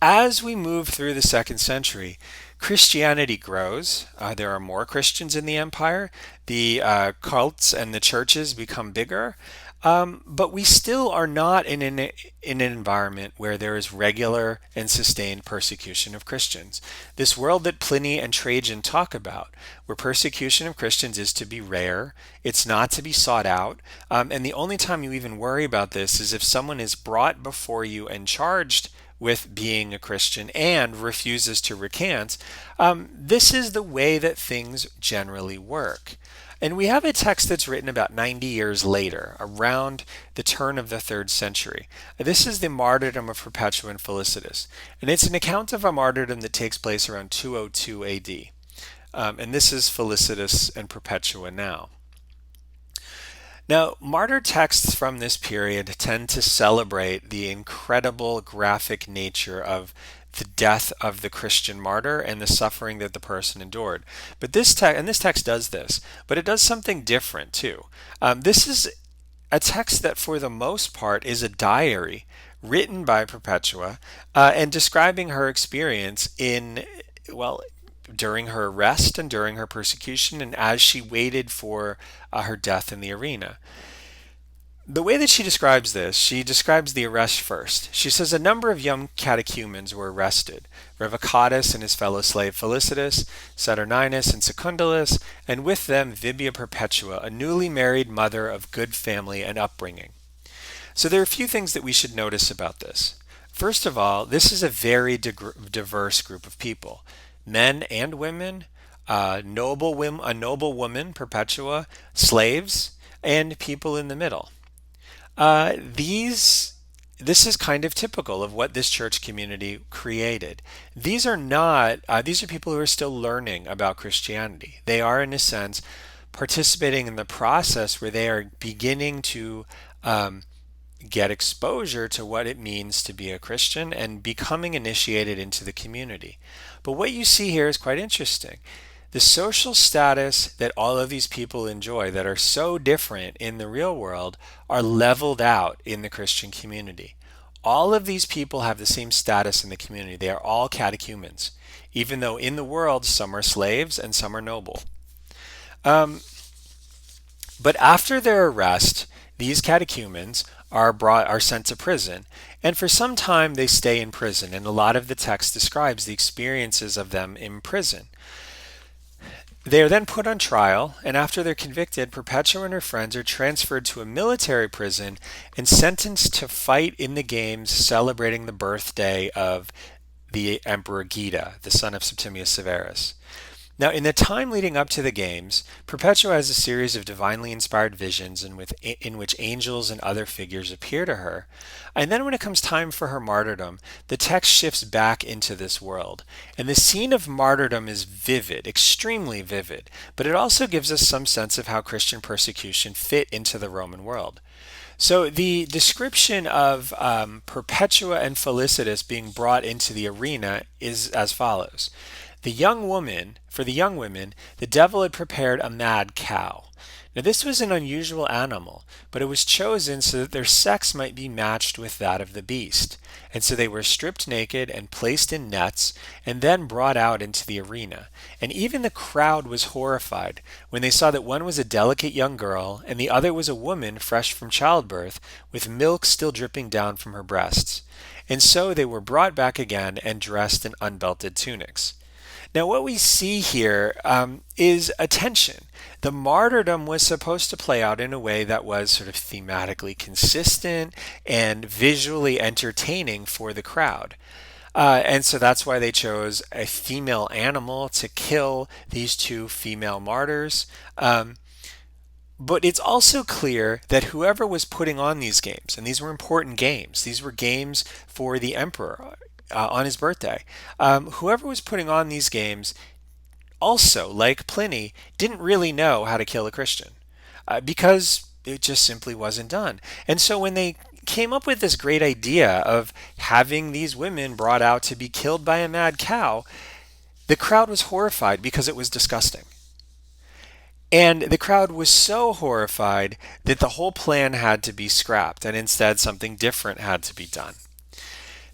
as we move through the second century, Christianity grows. There are more Christians in the empire. The cults and the churches become bigger. But we still are not in an environment where there is regular and sustained persecution of Christians. This world that Pliny and Trajan talk about, where persecution of Christians is to be rare, it's not to be sought out, and the only time you even worry about this is if someone is brought before you and charged with being a Christian and refuses to recant. This is the way that things generally work. And we have a text that's written about 90 years later, around the turn of the third century. This is the martyrdom of Perpetua and Felicitas. And it's an account of a martyrdom that takes place around 202 AD. And this is Felicitas and Perpetua now. Now, martyr texts from this period tend to celebrate the incredible graphic nature of the death of the Christian martyr and the suffering that the person endured. But this text does this, but it does something different too. This is a text that, for the most part, is a diary written by Perpetua and describing her experience during her arrest and during her persecution and as she waited for her death in the arena. The way that she describes this, she describes the arrest first. She says a number of young catechumens were arrested: Revocatus and his fellow slave Felicitas, Saturninus and Secundulus, and with them Vibia Perpetua, a newly married mother of good family and upbringing. So there are a few things that we should notice about this. First of all, this is a very diverse group of people. Men and women, a noble woman, Perpetua, slaves, and people in the middle. This is kind of typical of what this church community created. These are people who are still learning about Christianity. They are, in a sense, participating in the process where they are beginning to get exposure to what it means to be a Christian and becoming initiated into the community. But what you see here is quite interesting. The social status that all of these people enjoy that are so different in the real world are leveled out in the Christian community. All of these people have the same status in the community. They are all catechumens, even though in the world some are slaves and some are noble. But after their arrest, these catechumens are sent to prison, and for some time they stay in prison, and a lot of the text describes the experiences of them in prison. They are then put on trial, and after they're convicted, Perpetua and her friends are transferred to a military prison and sentenced to fight in the games celebrating the birthday of the Emperor Geta, the son of Septimius Severus. Now, in the time leading up to the games, Perpetua has a series of divinely inspired visions in which angels and other figures appear to her. And then when it comes time for her martyrdom, the text shifts back into this world. And the scene of martyrdom is vivid, extremely vivid, but it also gives us some sense of how Christian persecution fit into the Roman world. So the description of Perpetua and Felicitas being brought into the arena is as follows. For the young women, the devil had prepared a mad cow. Now this was an unusual animal, but it was chosen so that their sex might be matched with that of the beast. And so they were stripped naked and placed in nets and then brought out into the arena. And even the crowd was horrified when they saw that one was a delicate young girl and the other was a woman fresh from childbirth, with milk still dripping down from her breasts. And so they were brought back again and dressed in unbelted tunics. Now, what we see here is a tension. The martyrdom was supposed to play out in a way that was sort of thematically consistent and visually entertaining for the crowd. And so that's why they chose a female animal to kill these two female martyrs. But it's also clear that whoever was putting on these games, and these were important games, these were games for the emperor on his birthday, whoever was putting on these games also, like Pliny, didn't really know how to kill a Christian because it just simply wasn't done. And so when they came up with this great idea of having these women brought out to be killed by a mad cow, the crowd was horrified because it was disgusting. And the crowd was so horrified that the whole plan had to be scrapped, and instead something different had to be done.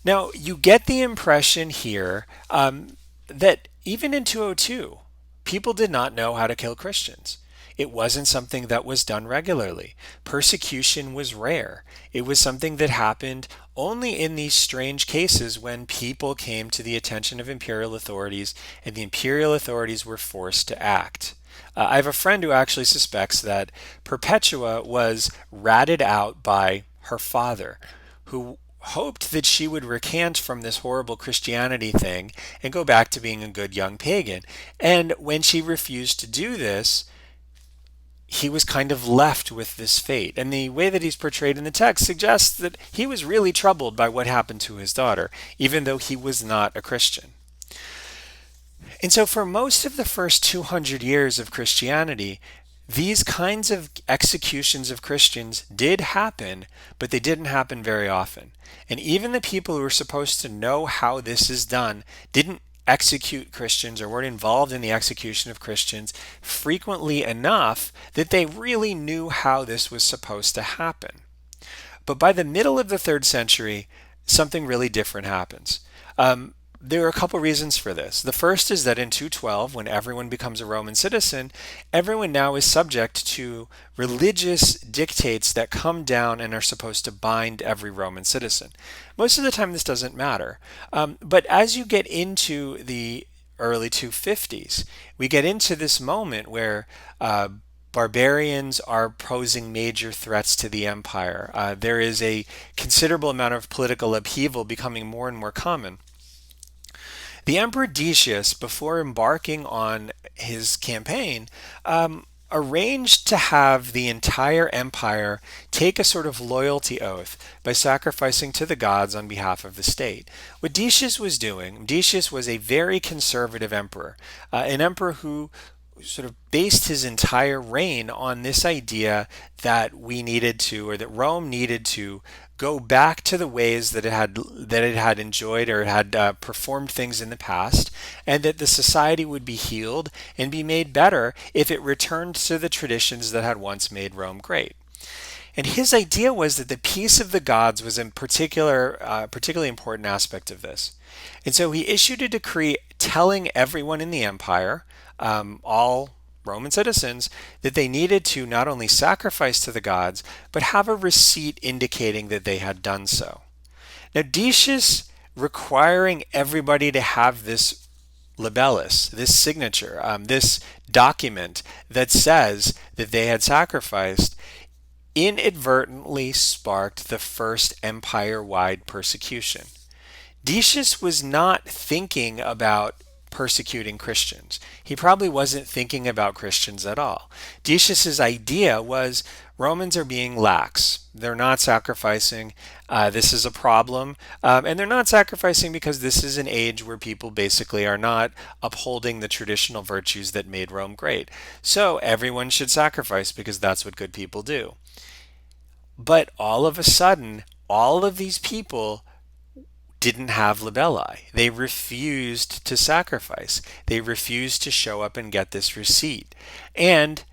Now, you get the impression here that even in 202, people did not know how to kill Christians. It wasn't something that was done regularly. Persecution was rare. It was something that happened only in these strange cases when people came to the attention of imperial authorities and the imperial authorities were forced to act. I have a friend who actually suspects that Perpetua was ratted out by her father, who hoped that she would recant from this horrible Christianity thing and go back to being a good young pagan. And when she refused to do this, he was kind of left with this fate. And the way that he's portrayed in the text suggests that he was really troubled by what happened to his daughter, even though he was not a Christian. And so, for most of the first 200 years of Christianity, these kinds of executions of Christians did happen, but they didn't happen very often. And even the people who were supposed to know how this is done didn't execute Christians or weren't involved in the execution of Christians frequently enough that they really knew how this was supposed to happen. But by the middle of the third century, something really different happens. There are a couple reasons for this. The first is that in 212, when everyone becomes a Roman citizen, everyone now is subject to religious dictates that come down and are supposed to bind every Roman citizen. Most of the time, this doesn't matter. But as you get into the early 250s, we get into this moment where barbarians are posing major threats to the empire. There is a considerable amount of political upheaval becoming more and more common. The Emperor Decius, before embarking on his campaign, arranged to have the entire empire take a sort of loyalty oath by sacrificing to the gods on behalf of the state. What Decius was doing, Decius was a very conservative emperor, an emperor who sort of based his entire reign on this idea that we needed to, or that Rome needed to, go back to the ways that it had enjoyed or had performed things in the past, and that the society would be healed and be made better if it returned to the traditions that had once made Rome great. And his idea was that the peace of the gods was in particularly important aspect of this. And so he issued a decree telling everyone in the empire, all Roman citizens, that they needed to not only sacrifice to the gods, but have a receipt indicating that they had done so. Now, Decius requiring everybody to have this libellus, this signature, this document that says that they had sacrificed, inadvertently sparked the first empire-wide persecution. Decius was not thinking about persecuting Christians. He probably wasn't thinking about Christians at all. Decius's idea was Romans are being lax. They're not sacrificing. This is a problem. And they're not sacrificing because this is an age where people basically are not upholding the traditional virtues that made Rome great. So everyone should sacrifice because that's what good people do. But all of a sudden, all of these people didn't have libelli. They refused to sacrifice. They refused to show up and get this receipt. And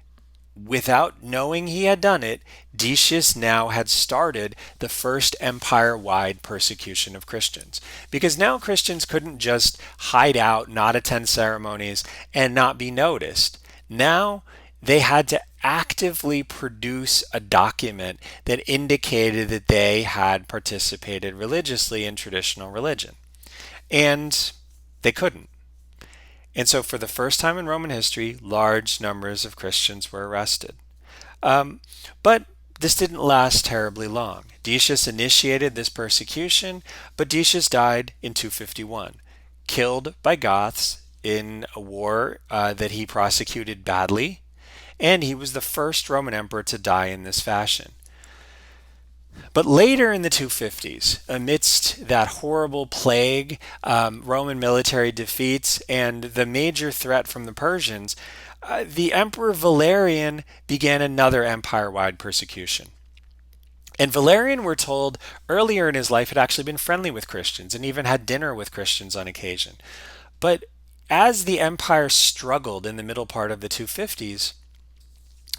without knowing he had done it, Decius now had started the first empire-wide persecution of Christians. Because now Christians couldn't just hide out, not attend ceremonies, and not be noticed. Now they had to actively produce a document that indicated that they had participated religiously in traditional religion. And they couldn't. And so for the first time in Roman history, large numbers of Christians were arrested. But this didn't last terribly long. Decius initiated this persecution, but Decius died in 251, killed by Goths in a war that he prosecuted badly. And he was the first Roman emperor to die in this fashion. But later in the 250s, amidst that horrible plague, Roman military defeats, and the major threat from the Persians, the Emperor Valerian began another empire-wide persecution. And Valerian, we're told, earlier in his life had actually been friendly with Christians and even had dinner with Christians on occasion. But as the empire struggled in the middle part of the 250s,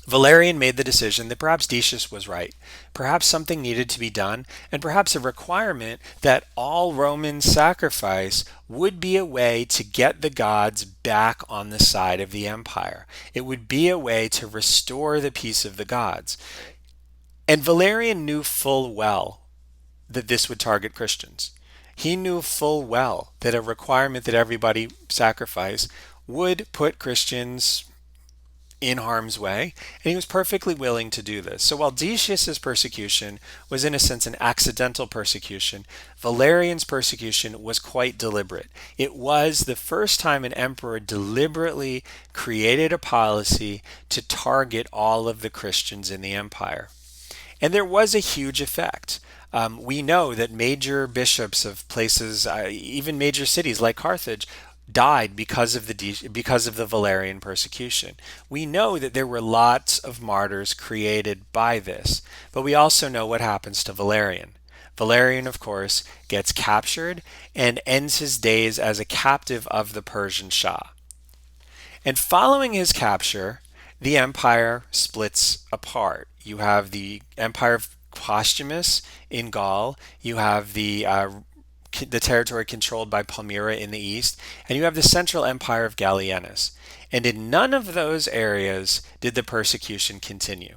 Valerian made the decision that perhaps Decius was right. Perhaps something needed to be done, and perhaps a requirement that all Roman sacrifice would be a way to get the gods back on the side of the empire. It would be a way to restore the peace of the gods. And Valerian knew full well that this would target Christians. He knew full well that a requirement that everybody sacrifice would put Christians in harm's way, and he was perfectly willing to do this. So while Decius's persecution was in a sense an accidental persecution, Valerian's persecution was quite deliberate. It was the first time an emperor deliberately created a policy to target all of the Christians in the empire. And there was a huge effect. We know that major bishops of places, even major cities like Carthage, died because of the Valerian persecution. We know that there were lots of martyrs created by this, but we also know what happens to Valerian. Valerian, of course, gets captured and ends his days as a captive of the Persian Shah. And following his capture, the empire splits apart. You have the Empire of Posthumus in Gaul, you have the territory controlled by Palmyra in the east, and you have the central empire of Gallienus. And in none of those areas did the persecution continue.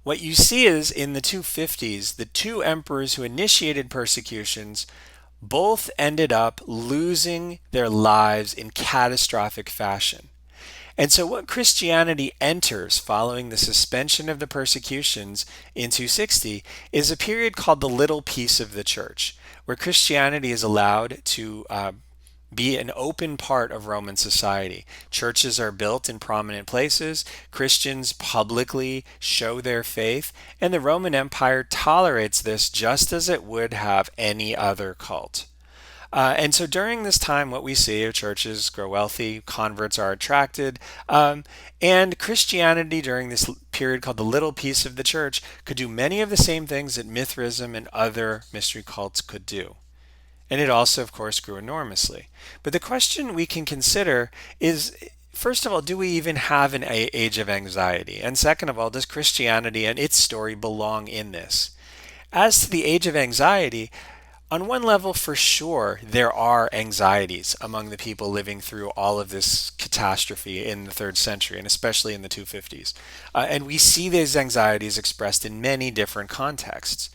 What you see is in the 250s, the two emperors who initiated persecutions both ended up losing their lives in catastrophic fashion. And so, what Christianity enters following the suspension of the persecutions in 260 is a period called the Little Peace of the Church, where Christianity is allowed to be an open part of Roman society. Churches are built in prominent places, Christians publicly show their faith, and the Roman Empire tolerates this just as it would have any other cult. And so during this time, what we see are churches grow wealthy, converts are attracted, and Christianity during this period called the Little Peace of the Church could do many of the same things that Mithraism and other mystery cults could do. And it also, of course, grew enormously. But the question we can consider is, first of all, do we even have an age of anxiety? And second of all, does Christianity and its story belong in this? As to the age of anxiety, on one level, for sure, there are anxieties among the people living through all of this catastrophe in the third century, and especially in the 250s. And we see these anxieties expressed in many different contexts.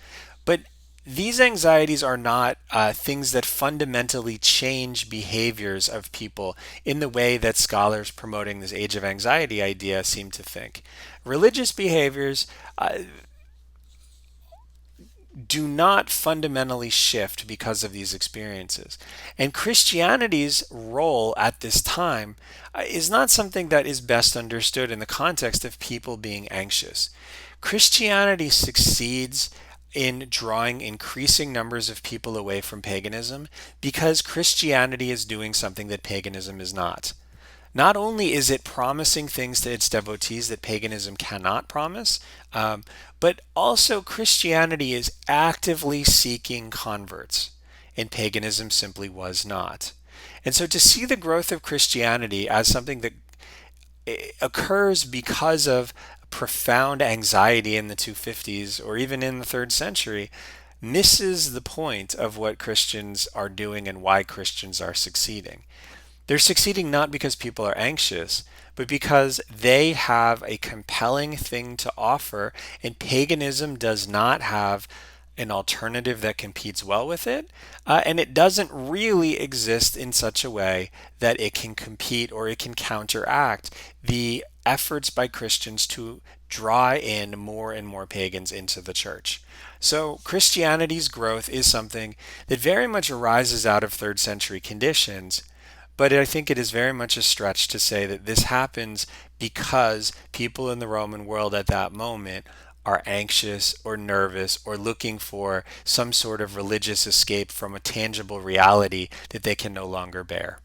But these anxieties are not things that fundamentally change behaviors of people in the way that scholars promoting this age of anxiety idea seem to think. Religious behaviors do not fundamentally shift because of these experiences. And Christianity's role at this time is not something that is best understood in the context of people being anxious. Christianity succeeds in drawing increasing numbers of people away from paganism because Christianity is doing something that paganism is not. Not only is it promising things to its devotees that paganism cannot promise, but also Christianity is actively seeking converts, and paganism simply was not. And so to see the growth of Christianity as something that occurs because of profound anxiety in the 250s or even in the third century misses the point of what Christians are doing and why Christians are succeeding. They're succeeding not because people are anxious, but because they have a compelling thing to offer, and paganism does not have an alternative that competes well with it, and it doesn't really exist in such a way that it can compete or it can counteract the efforts by Christians to draw in more and more pagans into the church. So Christianity's growth is something that very much arises out of third century conditions. But I think it is very much a stretch to say that this happens because people in the Roman world at that moment are anxious or nervous or looking for some sort of religious escape from a tangible reality that they can no longer bear.